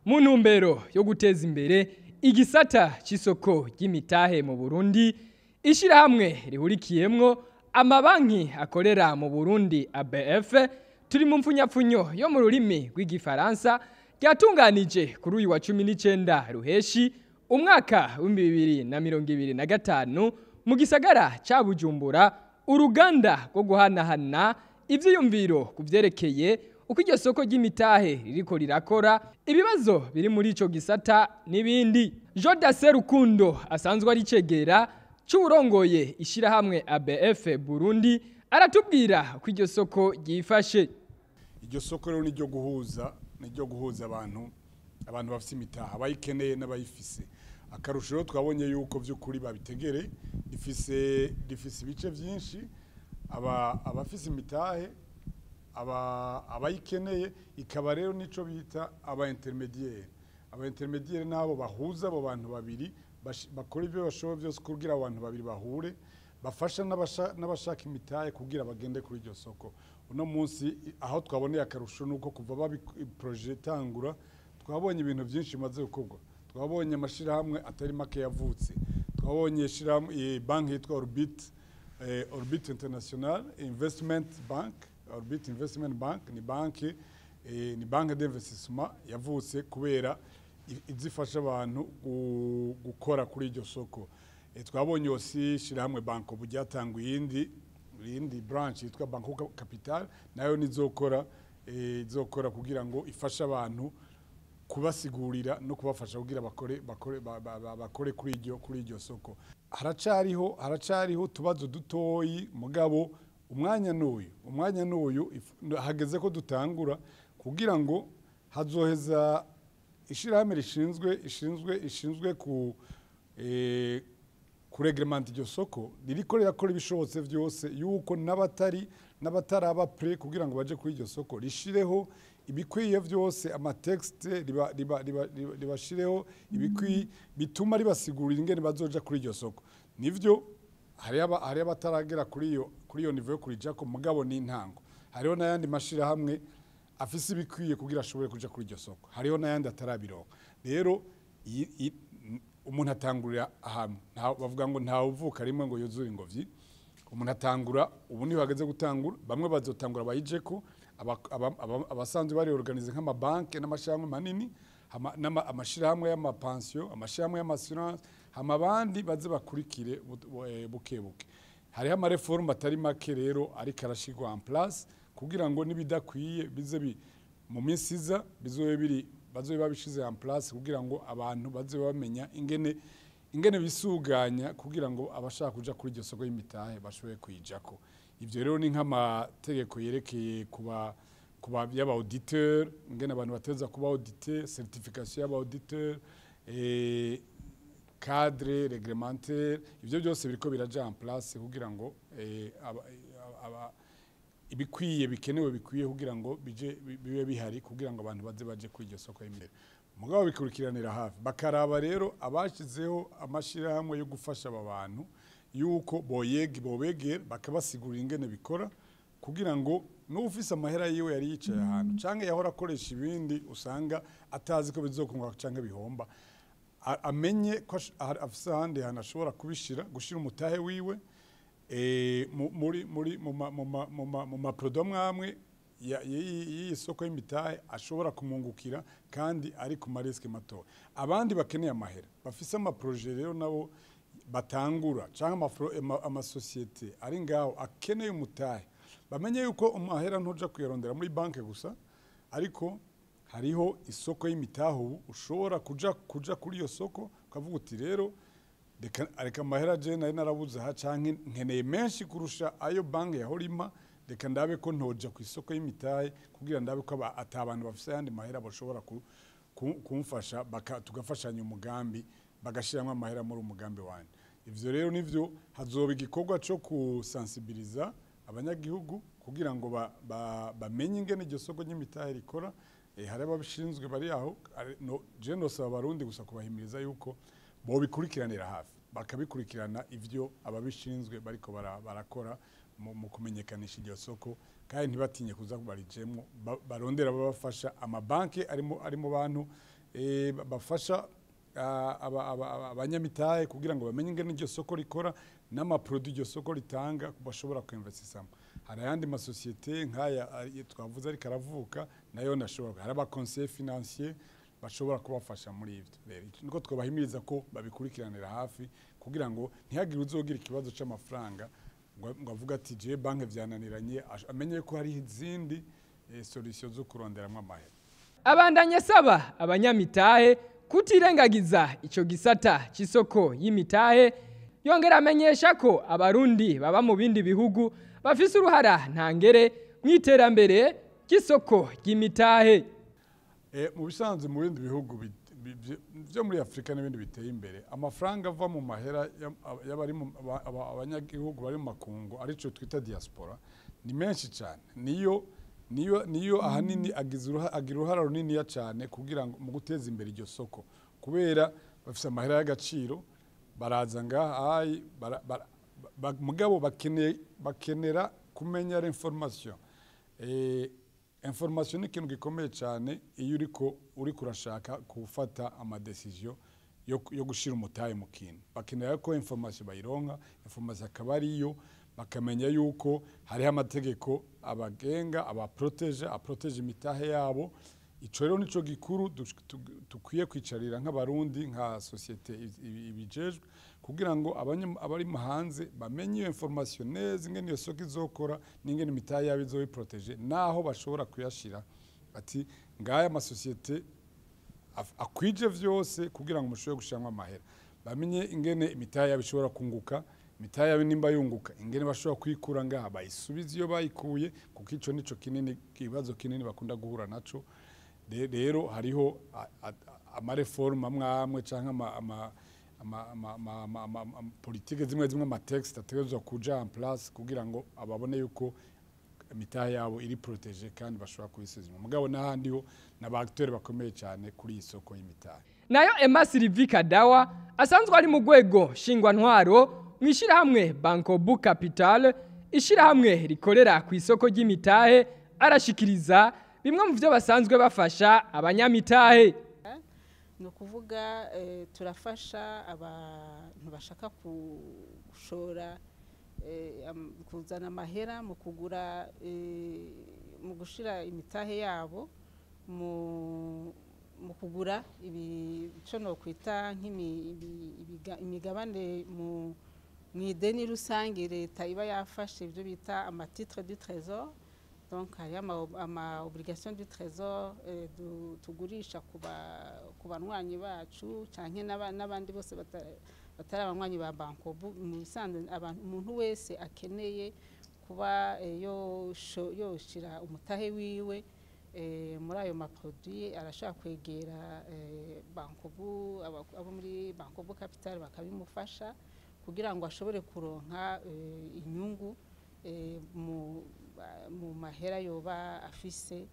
mu ntumbero yo guteza imbere igisata c'isoko ry'imitahe mu Burundi. Ishirahamwe rihurikiyemwo amabanki akorera mu Burundi ABF, turi mu mfunyapfunyo yo mu rurimi rw'igifaransa, ryatunganije kuri uyu wa 19 Ruheshi umwaka wa 2025 mu gisagara ca Bujumbura uruganda rwo guhanahana ivyiyumviro kuvyerekeye uko iryo soko ry'imitahe ririko rirakora, ibibazo biri muri ico gisata n'ibindi. Jodas Rukundo asanzwe ari cegera c'urongoye ishirahamwe ABF Burundi aratubwira ko iryo soko ryifashe. Iryo soko rero ni ryo guhuza abantu bafite imitaha abayikeneye n'abayifise. Akarusho rero twabonye yuko vy'ukuri babitegere rifise ibice vyinshi, abafise imitahe abayikeneye, ikaba rero nico bita aba intermediaire nabo bahuza abo bantu babiri bakora ibyo bashoboye byose kugira abantu babiri bahure, bafasha n'abashaka imitahe kugira bagende kuri iryo soko. Uno munsi aho twaboneye akarusho nuko kuva projet tangura twabonye ibintu byinshi bimaze gukorwa. Twabonye amashirahamwe atari make yavutse, twabonye banki yitwa Orbit International Investment Bank. Orbit Investment Bank ni banki d'investissement yavutse kubera izifasha abantu gukora kuri iryo soko. Twabonye aussi shirahamwe Banko bujyatanga iyindi branch yitwa Banko Capital, nayo nizokora kugira ngo ifashe abantu kubasigurira no kubafasha kugira bakore kuri iryo soko. Haracariho tubazo dutoyi mugabo umwanya n'uyu hageze ko dutangura kugira ngo hazoheza ishirahamwe rishinzwe kureglementa iryo soko ririko rirakora ibishobotse vyose yuko n'abataraba pre kugira ngo baje kuri iryo soko rishireho ibikwiye vyose, amatexte ribashireho ibikwiye bituma ribasigurira ingene bazoja kuri iryo soko. Nivyo hari abataragera kuri iyo niveau yo kurijako mugabo n'intango. Hariho n'ayandi mashirahamwe afise ibikwiye kugira ashobore kuja kuri iryo soko, hariho n'ayandi atarabironka. Rero umuntu atangurira ahantu bavuga ngo nta uvuka rimwe ngo yuzure ingobyi. Umuntu atangura, ubu ni bageze gutangura, bamwe bazotangura bayijeko, abasanzwe bari organize nk'amabanke n'amashirahamwe manini, amashirahamwe y'amapension, amashirahamwe y'amassurance, abandi baze bakurikire bukebuke. Hariho amareforme atari make rero ariko arashigwa en place kugira ngo nibidakwiye bize mu minsi iza bazobe babishize en place kugira ngo abantu baze bamenya ingene bisuganya kugira ngo abashaka kuja kuri iryo soko y'imitahe bashoboye kuyijako. Ivyo rero ni nk'amategeko yerekeye kuba y'aba auditeur, ingene abantu bateza kuba audité, certification y'aba auditeur, cadre réglementaire, ivyo byose biriko biraja en place kugira ngo bikenewe bikwiye kugira ngo bibe bihari kugira ngo abantu baje kuri iryo soko y'imitahe. Mugabo bikurikiranira hafi bakaraba rero abashizeho amashirahamwe yo gufasha aba bantu yuko bobegera bakabasigurira ingene bikora kugira ngo n'ufise amahera yiwe yari yicaye ahantu canke yahora akoresha ibindi usanga atazi ko bizokungwa canke bihomba, amenye ko afise ahandi hantu ashobora gushira umutahe wiwe mu maproduit mwamwe y'isoko y'imitahe ashobora kumungukira kandi ari ku mariske mato. Abandi bakeneye amahera bafise amaprojet rero nabo batangura canke amasosiyete ari ngaho akeneye umutahe, bamenye yuko umahera ntuja kuyarondera muri banke gusa, ariko hariho isoko y'imitahe ubu ushobora kuja kuri iyo soko ukavuga uti rero reka amahera je nari narabuze aha canke nkeneye menshi kurusha ayo banke yahorima, reka ndabe ko ntoja ku isoko y'imitahe kugira ndabe ko atabantu bafise yandi mahera bashobora kumfasha tugafashanya umugambi bagashiramwe amahera muri umugambi wanje. Ivyo rero nivyo hazoba igikorwa cyo kusensibiliza abanyagihugu kugira ngo bamenye ingene iryo soko ry'imitahe rikora. Hari ababishinzwe bari aho, je nosaba abarundi gusa kubahimiriza yuko bo bikurikiranira hafi bakabikurikirana ivyo ababishinzwe bariko barakora mu kumenyekanisha iryo soko, kandi ntibatinye kuza barijemwo barondera babafasha. Amabanki ari mu bantu bafasha abanyamitahe kugira ngo bamenye ingene iryo soko rikora n'amaproduit iryo soko ritanga bashobora kwinvestisamo. Hari ayandi masosiyete nk'aya twavuze ariko aravuka nayo nashobora, hari abaconseil financier bashobora kubafasha muri ivyo. Rero niko twabahimiriza ko babikurikiranira hafi kugira ngo ntihagire uzogira ikibazo c'amafaranga ngo avuga ati je banke vyananiranye, amenye ko hari izindi solution zo kuronderamwo amahera. Abandanya saba abanyamitahe kutirengagiza ico gisata c'isoko y'imitahe, yongera amenyesha ko abarundi baba mu bindi bihugu bafise uruhara ntangere mw'iterambere ry'isoko y'imitahe. Mu bisanzwe mu bindi bihugu byo muri Afrika n'ibindi biteye imbere, amafaranga ava mu mahera y'abari abanyagihugu bari mu makungu arico twita diaspora ni menshi cyane. Niyo ahanini agira uruhara runini ya cyane kugira ngo mu guteza imbere iryo soko, kubera bafise amahera y'agaciro baraza ngaha mugabo bakenera kumenya information. Information ni ikintu gikomeye cyane iyo uri kurashaka gufata amadecision yo gushira umutahe mu kintu. Bakenera ko information bayironka, information akaba ariyo bakamenya yuko hariho amategeko abagenga aproteje imitahe yabo. Ico rero nico gikuru tukwiye kwicarira nk'abarundi nka societe ibijejwe kugira ngo abari hanze bamenye iyo information neza ingene iyo soko izokora n'ingene imitahe yabo izoyiproteje, naho bashobora kuyashira ati ngaya amasosiyete akwije vyose kugira ngo mushobore gushiramwo amahera. Bamenye ingene imitahe yabo ishobora kunguka, imitahe yabo nimba yunguka ingene bashobora kwikura ngaha bayisubiza iyo bayikuye, kuko ico nico kibazo kinini bakunda guhura naco. Rero hariho amareforme amwe canke politike zimwe amatext ategerezwa kuja en place kugira ngo ababone yuko imitahe yabo iri protege kandi bashobora kuyisuzuma. Mugabo n'ahandi ho n'abacteurs bakomeye cyane kuri isoko y'imitahe. Nayo Emma Sylvie Kadawa asanzwe ari mu rwego shingwantwaro mw'ishirahamwe Bankobu Capital, ishirahamwe rikorera ku isoko ry'imitahe, arashikiriza bimwe mu byo basanzwe bafasha abanyamitahe. Ni ukuvuga turafasha abantu bashaka gushora kuzana amahera mu kugura mu gushira imitahe yabo mu kugura ico no kwita imigabane mu ideni rusange leta iba yafashe ibyo bita amatitre du trésor. Donc hari ama obligation du trésor tugurisha ku banywanyi bacu canke n'abandi bose batari abanywanyi ba Bankobu. Mu bisanzwe umuntu wese akeneye kuba yoshira umutahe wiwe muri ayo maproduit arashaka kwegera Bankobu, abo muri Bankobu Capital bakabimufasha kugira ngo ashobore kuronka inyungu mu mahera yoba afise.